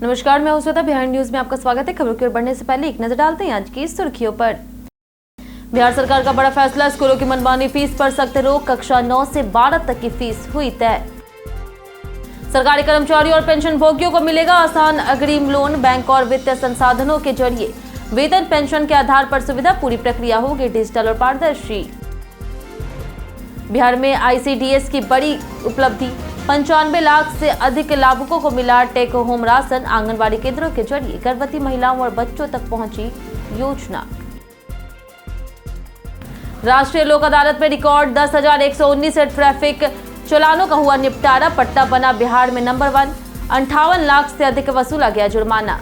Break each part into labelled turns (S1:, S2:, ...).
S1: नमस्कार, मैं हूं श्वेता। बिहार न्यूज में आपका स्वागत है। खबरों की ओर बढ़ने से पहले एक नजर डालते हैं आज की सुर्खियों पर। बिहार सरकार का बड़ा फैसला, स्कूलों की मनमानी फीस पर सख्त रोक। कक्षा 9 से 12 तक की फीस हुई तय। सरकारी कर्मचारियों और पेंशन भोगियों को मिलेगा आसान अग्रिम लोन। बैंक और वित्तीय संसाधनों के जरिए वेतन पेंशन के आधार पर सुविधा। पूरी प्रक्रिया होगी डिजिटल और पारदर्शी। बिहार में ICDS की बड़ी उपलब्धि, 95 लाख से अधिक लाभुकों को मिला टेक होम राशन। आंगनबाड़ी केंद्रों के जरिए गर्भवती महिलाओं और बच्चों तक पहुंची योजना। राष्ट्रीय लोक अदालत में रिकॉर्ड 10,119 ट्रैफिक चालानों का हुआ निपटारा। पटना बना बिहार में नंबर 1। 58 लाख से अधिक वसूला गया जुर्माना।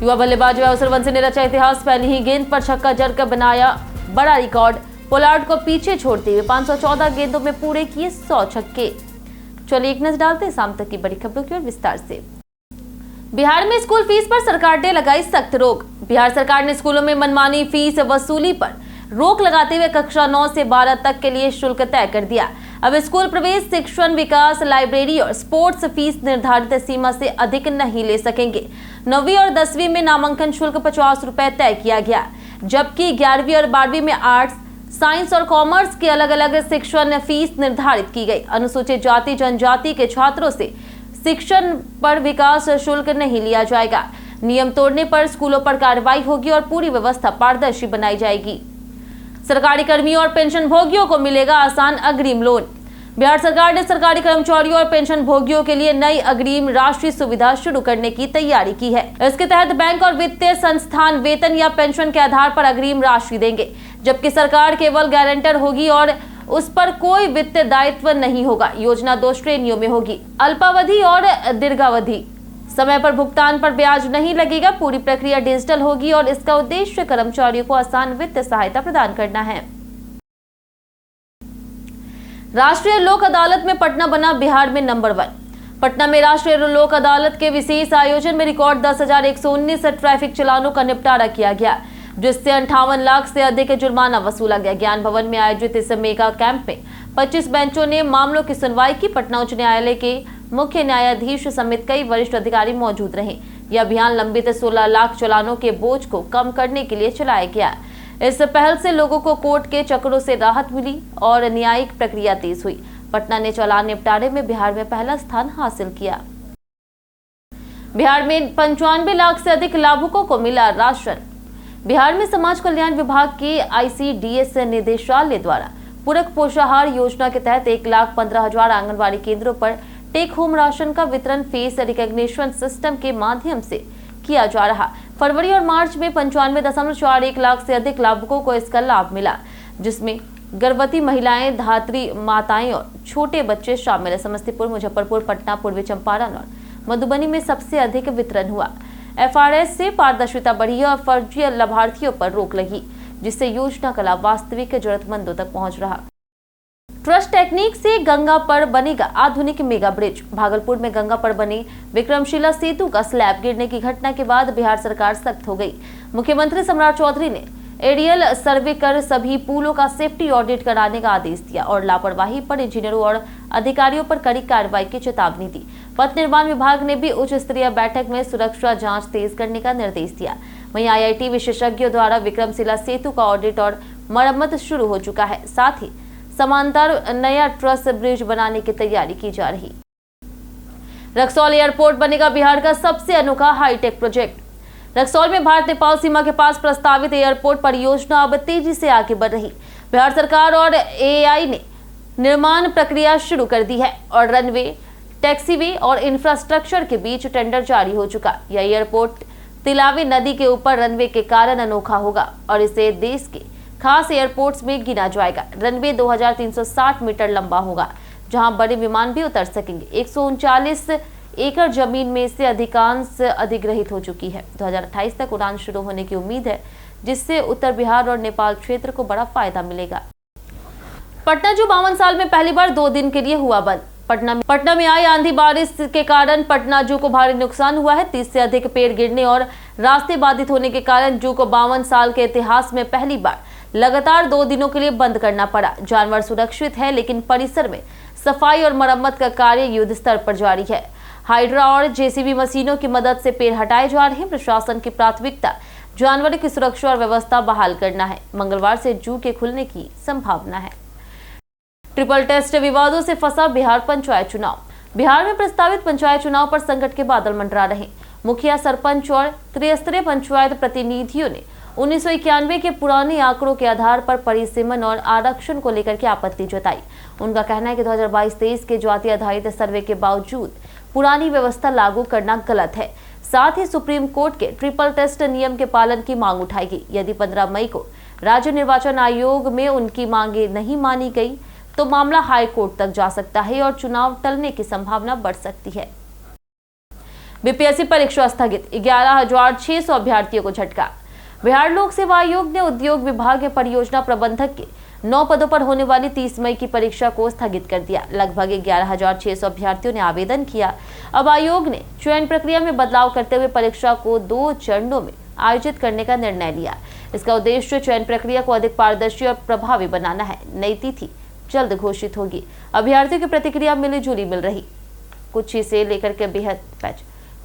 S1: युवा बल्लेबाज अवसरवंशी ने रचा इतिहास। पहली ही गेंद पर छक्का जड़कर बनाया बड़ा रिकॉर्ड। पोलार्ड को पीछे छोड़ते हुए 514 गेंदों में पूरे किए 100 छक्के। चलिए एक नजर डालते हैं शाम तक की बड़ी खबरों की ओर विस्तार से। बिहार में स्कूल फीस पर सरकार ने लगाई सख्त रोक। बिहार सरकार ने स्कूलों में मनमानी फीस वसूली पर रोक लगाते हुए कक्षा 9 से 12 तक के लिए शुल्क तय कर दिया। अब स्कूल प्रवेश, शिक्षण विकास, लाइब्रेरी और स्पोर्ट्स फीस निर्धारित सीमा से अधिक नहीं ले सकेंगे। 9वीं और 10वीं में नामांकन शुल्क 50 रुपए तय किया गया, जबकि 11वीं और 12वीं में आर्ट्स, साइंस और कॉमर्स की अलग अलग शिक्षण फीस निर्धारित की गई। अनुसूचित जाति जनजाति के छात्रों से शिक्षण पर विकास शुल्क नहीं लिया जाएगा। नियम तोड़ने पर स्कूलों पर कार्रवाई होगी और पूरी व्यवस्था पारदर्शी बनाई जाएगी। सरकारी कर्मियों और पेंशन भोगियों को मिलेगा आसान अग्रिम लोन। बिहार सरकार ने सरकारी कर्मचारियों और पेंशन भोगियों के लिए नई अग्रिम राशि सुविधा शुरू करने की तैयारी की है। इसके तहत बैंक और वित्तीय संस्थान वेतन या पेंशन के आधार पर अग्रिम राशि देंगे, जबकि सरकार केवल गारंटर होगी और उस पर कोई वित्तीय दायित्व नहीं होगा। योजना 2 श्रेणियों में होगी, अल्पावधि और दीर्घावधि। समय पर भुगतान पर ब्याज नहीं लगेगा। पूरी प्रक्रिया डिजिटल होगी और इसका उद्देश्य कर्मचारियों को आसान वित्तीय सहायता प्रदान करना है। राष्ट्रीय लोक अदालत में पटना बना बिहार में नंबर 1। पटना में राष्ट्रीय लोक अदालत के विशेष आयोजन में रिकॉर्ड 10,119 ट्रैफिक चालानों का निपटारा किया गया, जिससे 58 लाख से अधिक जुर्माना वसूला गया। ज्ञान भवन में आयोजित इस मेगा कैंप में 25 बेंचों ने मामलों की सुनवाई की। पटना उच्च न्यायालय के मुख्य न्यायाधीश समेत कई वरिष्ठ अधिकारी मौजूद रहे। यह अभियान लंबित 16 लाख चालानों के बोझ को कम करने के लिए चलाया गया। इस पहल से लोगों को कोर्ट के चक्रों से राहत मिली और न्यायिक प्रक्रिया तेज हुई। पटना ने चालान निपटारे में बिहार में पहला स्थान हासिल किया। बिहार में 95 लाख से अधिक लाभुकों को मिला राशन। बिहार में समाज कल्याण विभाग के ICDS निदेशालय द्वारा पूरक पोषाहार योजना के तहत 1,15,000 आंगनबाड़ी केंद्रों पर टेक होम राशन का वितरण फेस रिकॉग्निशन सिस्टम के माध्यम से किया जा रहा। फरवरी और मार्च में 95.41 लाख से अधिक लाभुकों को इसका लाभ मिला, जिसमें गर्भवती महिलाएं, धात्री माताएं और छोटे बच्चे शामिल है। समस्तीपुर, मुजफ्फरपुर, पटना, पूर्वी चंपारण और मधुबनी में सबसे अधिक वितरण हुआ। FRS से पारदर्शिता बढ़ी और फर्जी लाभार्थियों पर रोक लगी, जिससे योजना का लाभ वास्तविक जरूरतमंदों तक पहुंच रहा। ट्रस्ट टेक्निक से गंगा पर बनेगा आधुनिक मेगा ब्रिज। भागलपुर में गंगा पर बने विक्रमशिला सेतु का स्लैब गिरने की घटना के बाद बिहार सरकार सख्त हो गई। मुख्यमंत्री सम्राट चौधरी ने एरियल सर्वे कर सभी पुलों का सेफ्टी ऑडिट कराने का आदेश दिया और लापरवाही पर इंजीनियरों और अधिकारियों पर कड़ी कार्रवाई की चेतावनी दी। पथ निर्माण विभाग ने भी उच्च स्तरीय बैठक में सुरक्षा जांच तेज करने का निर्देश दिया। वहीं IIT विशेषज्ञों द्वारा विक्रमशिला सेतु का ऑडिट और मरम्मत शुरू हो चुका है। साथ ही समांतर नया ट्रस्ट ब्रिज बनाने की तैयारी की जा रही। रक्सौल एयरपोर्ट बनेगा बिहार का सबसे अनोखा हाईटेक प्रोजेक्ट। रक्सौल में भारत नेपाल सीमा के पास प्रस्तावित एयरपोर्ट परियोजना अब तेजी से आगे बढ़ रही। बिहार सरकार और AI ने निर्माण प्रक्रिया शुरू कर दी है और रनवे, टैक्सीवे और इंफ्रास्ट्रक्चर के बीच टेंडर जारी हो चुका। यह एयरपोर्ट तिलावी नदी के ऊपर रनवे के कारण अनोखा होगा और इसे देश के खास एयरपोर्ट्स में गिना जाएगा। रनवे 2360 मीटर लंबा होगा, जहां बड़े विमान भी उतर सकेंगे। 139 एकड़ जमीन में से अधिकांश अधिग्रहित हो चुकी है। 2028 तक उड़ान शुरू होने की उम्मीद है, जिससे उत्तर बिहार और नेपाल क्षेत्र को बड़ा फायदा मिलेगा। पटना जो 52 साल में पहली बार 2 दिन के लिए हुआ बंद। पटना में आई आंधी बारिश के कारण पटना जू को भारी नुकसान हुआ है। 30 से अधिक पेड़ गिरने और रास्ते बाधित होने के कारण जू को 52 साल के इतिहास में पहली बार लगातार 2 दिनों के लिए बंद करना पड़ा। जानवर सुरक्षित है, लेकिन परिसर में सफाई और मरम्मत का कार्य युद्ध स्तर पर जारी है। हाइड्रा और जेसीबी मशीनों की मदद से पेड़ हटाए जा रहे हैं। प्रशासन की प्राथमिकता जानवरों की सुरक्षा और व्यवस्था बहाल करना है। मंगलवार से जू के खुलने की संभावना है। ट्रिपल टेस्ट विवादों से फंसा बिहार पंचायत चुनाव। बिहार में प्रस्तावित पंचायत चुनाव पर संकट के बादल मंडरा रहे। मुखिया, सरपंच और त्रिस्तरीय पंचायत प्रतिनिधियों ने 1991 के पुराने आंकड़ों के आधार पर परिसीमन और आरक्षण को लेकर के आपत्ति जताई। उनका कहना है कि 2022-23 के जाति आधारित सर्वे के बावजूद पुरानी व्यवस्था लागू करना गलत है। साथ ही सुप्रीम कोर्ट के ट्रिपल टेस्ट नियम के पालन की मांग उठाएगी। यदि 15 मई को राज्य निर्वाचन आयोग में उनकी मांगे नहीं मानी गई तो मामला हाई कोर्ट तक जा सकता है और चुनाव टलने की संभावना बढ़ सकती है। बीपीएससी परीक्षा स्थगित, 11,600 अभ्यर्थियों को झटका। बिहार लोक सेवा आयोग ने उद्योग विभाग में परियोजना प्रबंधक के 9 पदों पर होने वाली 30 मई की परीक्षा को स्थगित कर दिया। लगभग 11,600 अभ्यर्थियों ने आवेदन किया। अब आयोग ने चयन प्रक्रिया में बदलाव करते हुए परीक्षा को 2 चरणों में आयोजित करने का निर्णय लिया। इसका उद्देश्य चयन प्रक्रिया को अधिक पारदर्शी और प्रभावी बनाना है। नई तिथि जल्द घोषित होगी। अभ्यर्थियों की प्रतिक्रिया मिली-जुली मिल रही। कुछ इसे लेकर के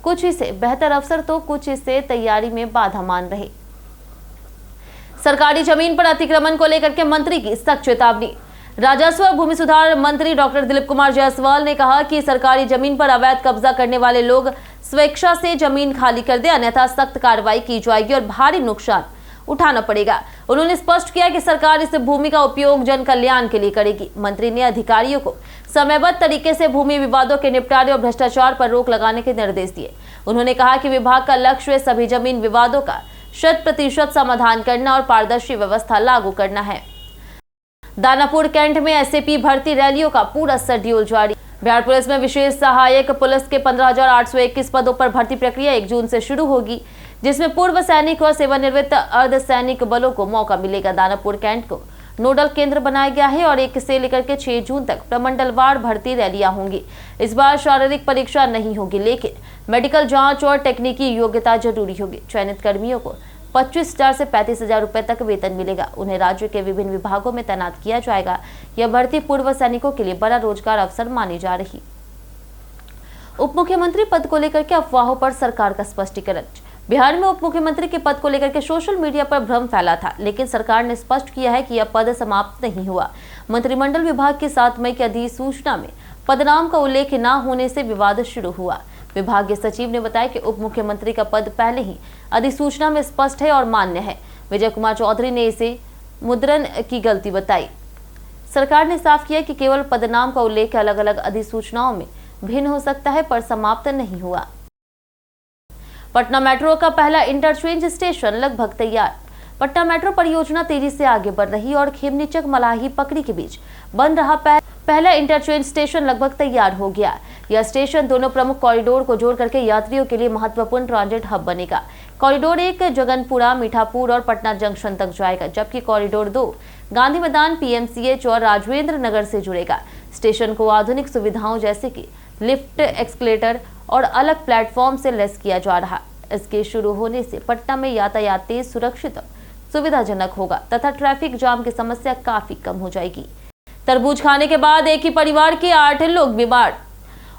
S1: कुछ इसे बेहतर अवसर तो कुछ इसे तैयारी में बाधा मान रहे। सरकारी जमीन पर अतिक्रमण को लेकर के मंत्री की सख्त चेतावनी। राजस्व और भूमि सुधार मंत्री डॉक्टर दिलीप कुमार जायसवाल ने कहा कि सरकारी जमीन पर अवैध कब्जा करने वाले लोग स्वेच्छा से जमीन खाली कर दे, अन्यथा सख्त कार्रवाई की जाएगी और भारी नुकसान उठाना पड़ेगा। उन्होंने स्पष्ट किया कि सरकार इस भूमि का उपयोग जन कल्याण के लिए करेगी। मंत्री ने अधिकारियों को समयबद्ध तरीके से भूमि विवादों के निपटारे और भ्रष्टाचार पर रोक लगाने के निर्देश दिए। उन्होंने कहा कि विभाग का लक्ष्य सभी जमीन विवादों का 100% समाधान करना और पारदर्शी व्यवस्था लागू करना है। दानापुर कैंट में एसएपी भर्ती रैलियों का पूरा शेड्यूल जारी। बिहार पुलिस में विशेष सहायक पुलिस के 15,821 पदों पर भर्ती प्रक्रिया 1 जून से शुरू होगी, जिसमें पूर्व सैनिक और सेवानिवृत्त अर्धसैनिक बलों को मौका मिलेगा। दानापुर कैंट को नोडल केंद्र बनाया गया है और 1 से लेकर के 6 जून तक प्रमंडलवार भर्ती रैलियां होंगी। इस बार शारीरिक परीक्षा नहीं होगी, लेकिन मेडिकल जांच और तकनीकी योग्यता जरूरी होगी। चयनित कर्मियों को 25,000 से 35,000 रुपए तक वेतन मिलेगा। उन्हें राज्य के विभिन्न विभागों में तैनात किया जाएगा। यह भर्ती पूर्व सैनिकों के लिए बड़ा रोजगार अवसर मानी जा रही। उप मुख्यमंत्री पद को लेकर के अफवाहों पर सरकार का स्पष्टीकरण। बिहार में उप मुख्यमंत्री के पद को लेकर के सोशल मीडिया पर भ्रम फैला था, लेकिन सरकार ने स्पष्ट किया है कि यह पद समाप्त नहीं हुआ। मंत्रिमंडल विभाग की 7 मई की अधिसूचना में पदनाम का उल्लेख न होने से विवाद शुरू हुआ। विभागीय सचिव ने बताया कि उप मुख्यमंत्री का पद पहले ही अधिसूचना में स्पष्ट है और मान्य है। विजय कुमार चौधरी ने इसे मुद्रण की गलती बताई। सरकार ने साफ किया कि केवल पदनाम का उल्लेख अलग अलग अधिसूचनाओं में भिन्न हो सकता है, पर समाप्त नहीं हुआ। पटना मेट्रो का पहला इंटरचेंज स्टेशन लगभग तैयार। पटना मेट्रो परियोजना तेजी से आगे बढ़ रही और खेमनीचक मलाही पकड़ी के बीच बन रहा पहला इंटरचेंज स्टेशन लगभग तैयार हो गया। यह स्टेशन दोनों प्रमुख कॉरिडोर को जोड़ करके यात्रियों के लिए महत्वपूर्ण ट्रांजिट हब बनेगा। कॉरिडोर 1 जगनपुरा, मीठापुर और पटना जंक्शन तक जाएगा, जबकि कॉरिडोर 2 गांधी मैदान, पीएमसीएच और राजेंद्र नगर से जुड़ेगा। स्टेशन को आधुनिक सुविधाओं जैसे कि लिफ्ट, एक्सकलेटर और अलग प्लेटफॉर्म से लैस किया जा रहा। इसके शुरू होने से पटना में यातायात तेज, सुरक्षित और सुविधाजनक होगा तथा ट्रैफिक जाम की समस्या काफी कम हो जाएगी। तरबूज खाने के बाद एक ही परिवार के 8 लोग बीमार।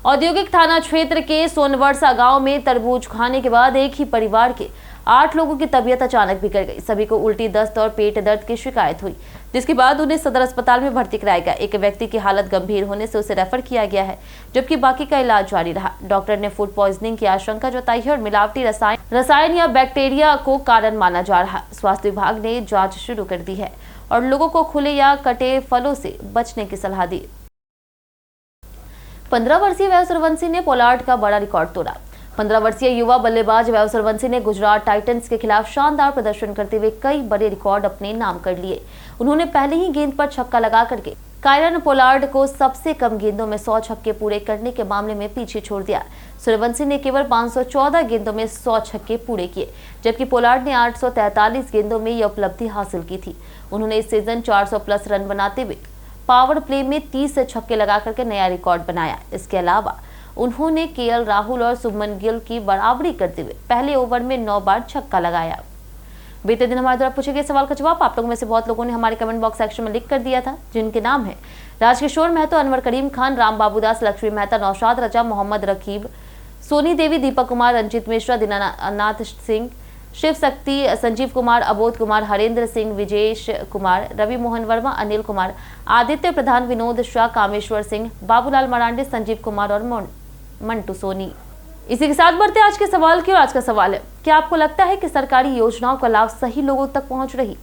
S1: औद्योगिक थाना क्षेत्र के सोनवर्षा गांव में तरबूज खाने के बाद एक ही परिवार के 8 लोगों की तबीयत अचानक बिगड़ गई। सभी को उल्टी, दस्त और पेट दर्द की शिकायत हुई, जिसके बाद उन्हें सदर अस्पताल में भर्ती कराया गया। एक व्यक्ति की हालत गंभीर होने से उसे रेफर किया गया है, जबकि बाकी का इलाज जारी रहा। डॉक्टर ने फूड पॉइजनिंग की आशंका जताई है और मिलावटी रसायन या बैक्टीरिया को कारण माना जा रहा। स्वास्थ्य विभाग ने जाँच शुरू कर दी है और लोगों को खुले या कटे फलों से बचने की सलाह दी। 15 वर्षीय वैभव सूर्यवंशी ने पोलार्ड का बड़ा रिकॉर्ड तोड़ा। 15 वर्षीय युवा बल्लेबाज वैभव सूर्यवंशी ने गुजरात टाइटंस के खिलाफ शानदार प्रदर्शन करते हुए कई बड़े रिकॉर्ड अपने नाम कर लिए। उन्होंने पहले ही गेंद पर छक्का लगा करके कायरन पोलार्ड को सबसे कम गेंदों में 100 छक्के पूरे करने के मामले में पीछे छोड़ दिया। सूर्यवंशी ने केवल 514 गेंदों में 100 छक्के पूरे किए, जबकि पोलार्ड ने 843 गेंदों में यह उपलब्धि हासिल की थी। उन्होंने इस सीजन 400 प्लस रन बनाते हुए पावर प्ले में 30 छक्के लगा करके नया रिकॉर्ड बनाया। इसके अलावा उन्होंने केएल राहुल और शुभमन गिल की बराबरी करते हुए पहले ओवर में 9 बार छक्का लगाया। बीते दिन हमारे द्वारा पूछे गए सवाल का जवाब आप लोगों में से बहुत लोगों ने हमारे कमेंट बॉक्स सेक्शन में लिख कर दिया था, जिनके नाम है राजकिशोर महतो, अनवर करीम खान, राम बाबूदास, लक्ष्मी मेहता, नौशाद रजा, मोहम्मद रकीब, सोनी देवी, दीपक कुमार, रंजीत मिश्रा, दीनानाथ सिंह, शिव शक्ति, संजीव कुमार, अबोध कुमार, हरेंद्र सिंह, विजेश कुमार, रवि मोहन वर्मा, अनिल कुमार, आदित्य प्रधान, विनोद शाह, कामेश्वर सिंह, बाबूलाल मरांडे, संजीव कुमार और मंटू सोनी। इसी के साथ बढ़ते आज के सवाल की। और आज का सवाल है, क्या आपको लगता है कि सरकारी योजनाओं का लाभ सही लोगों तक पहुंच रही?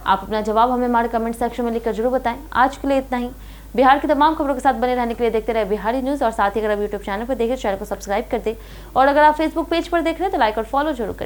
S1: आप अपना जवाब हमें हमारे कमेंट सेक्शन में लिखकर जरूर बताएं। आज के लिए इतना ही। बिहार की तमाम खबरों के साथ बने रहने के लिए देखते रहे बिहारी न्यूज़। और साथ ही अगर आप यूट्यूब चैनल पर देखें, चैनल को सब्सक्राइब कर दें। और अगर आप फेसबुक पेज पर देख रहे हैं तो लाइक और फॉलो जरूर करें।